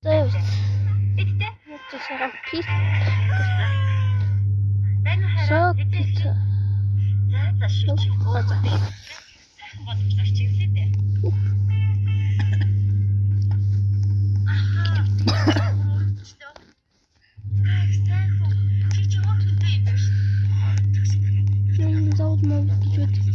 Дэвид. Это сарам пицца. Сок пицца. Зовут мой бюджет.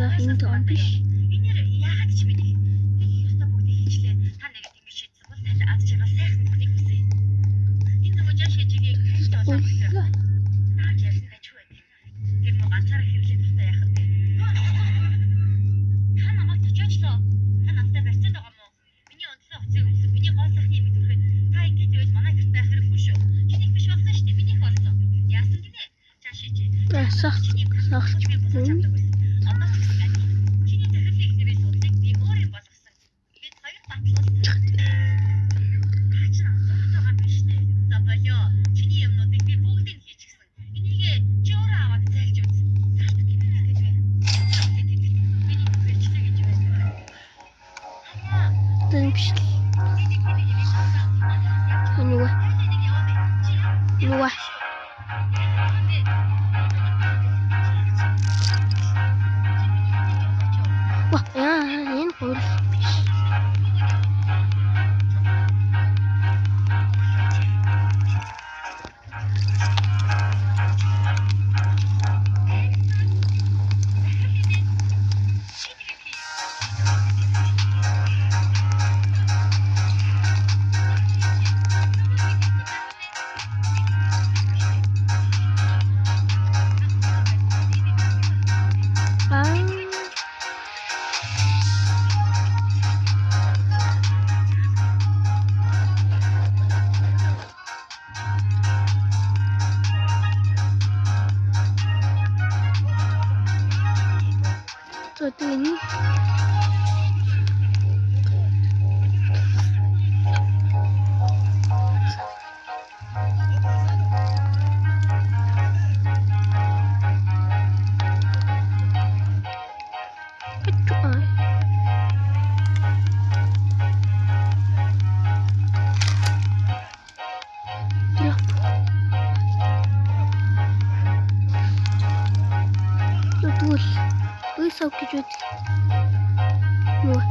За энд он биш. Яагаад ч мэдээ. Нэг ёстой бүгдийг хийчлээ. Та нэгэд ингэж шийдсэн бол тань аз жаргал сайхан бүхнийг хүсье. Энэ нөгөө жаа шижигийг хэнт олоод хэлээ. Наач ярьсан ч үгүй. Тэр нөгөө ганцаараа хэрлээ тустай яах вэ? Та намайг очоочлоо. Та надтай барьцаад байгаа мó? Миний онцлог хувцсыг өмсөн. Миний гол сайхны юм дүрхэд та ингэж байвал манай гэрт байх хэрэггүй шүү. Чинийх биш болсон шүү дээ. Минийх болсон. Яасан гинэ? Жаа шижи. Сахч. Ini sao cái chuyện mua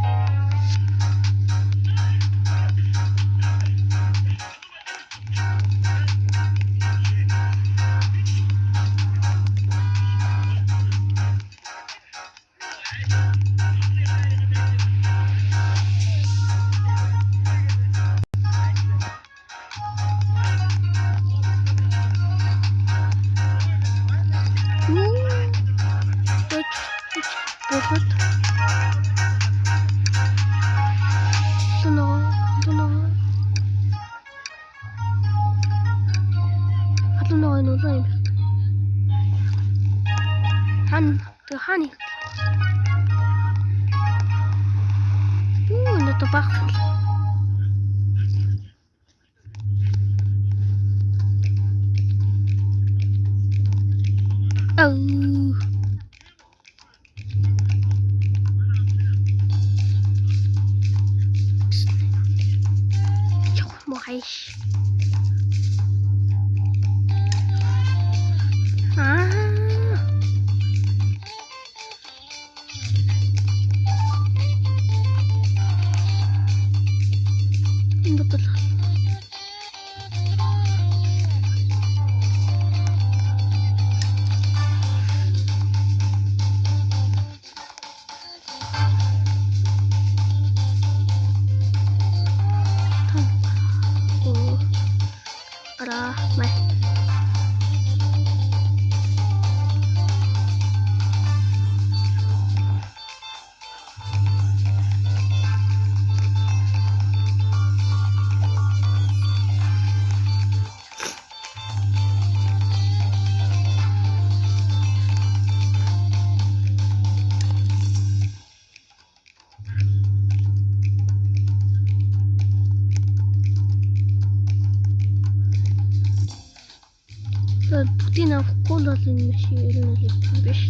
Honey. Not parfait. Oh. Morrer. Бүгдийг авахгүй бол энэ машин ер нь л юм биш.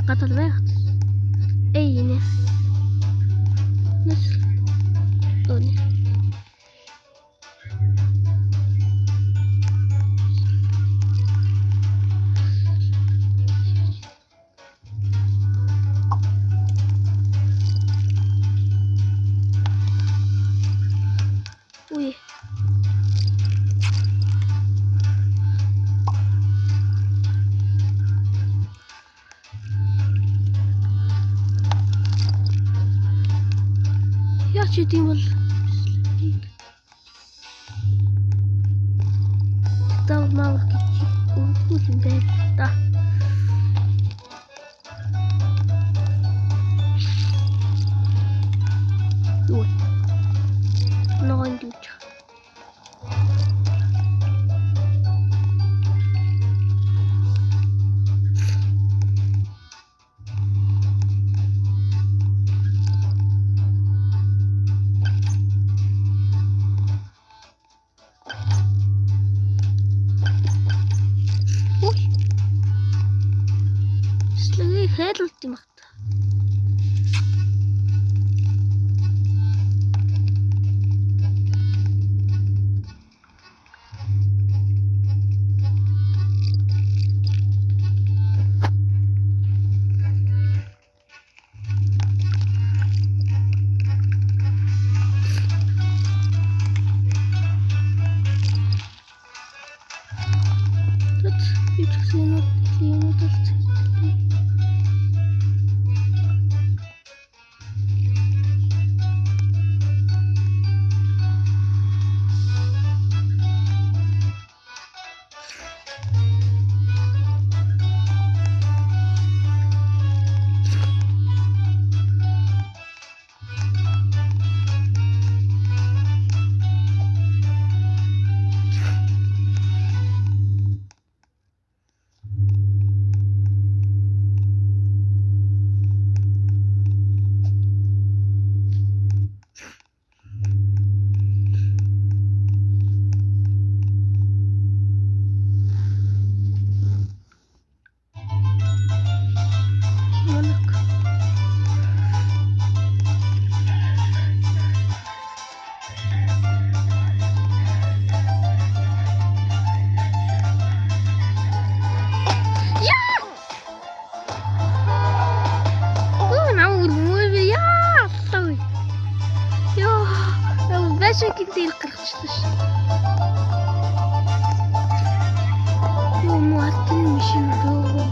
Гадал байгаад. Энэ. Нэс. Өөний. Уй. Яач идэм бол тав мав гэж үгүй юм байна да. Юу. Ногоон дүүч. Хэлэлт юм байна. Тут ичсэн юм уу? Шакинтил гаргачлаа ш. Юу мартин машин дөө.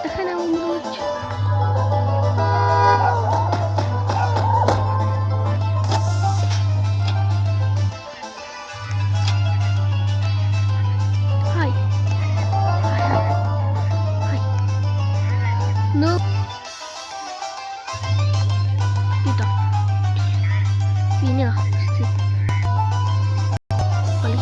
Дахана умрооч. Хай. Хай. No. Ini sih. Bye.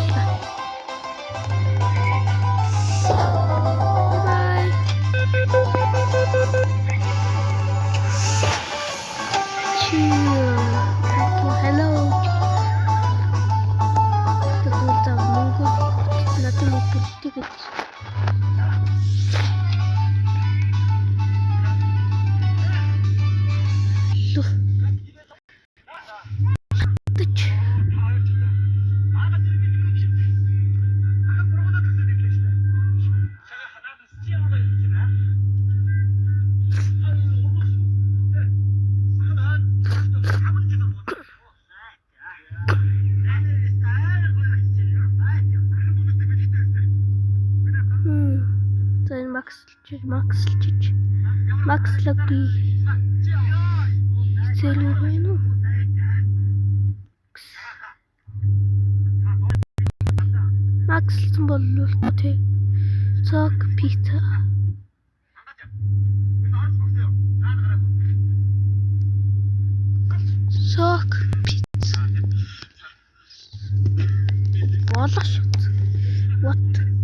Hello. Kita nunggu nanti mau tiket. Макслчиж. Макслогийн зэлэр байна уу? Макслсан болов тий. Цог пицца. Цог пицца. Болох шүү. What?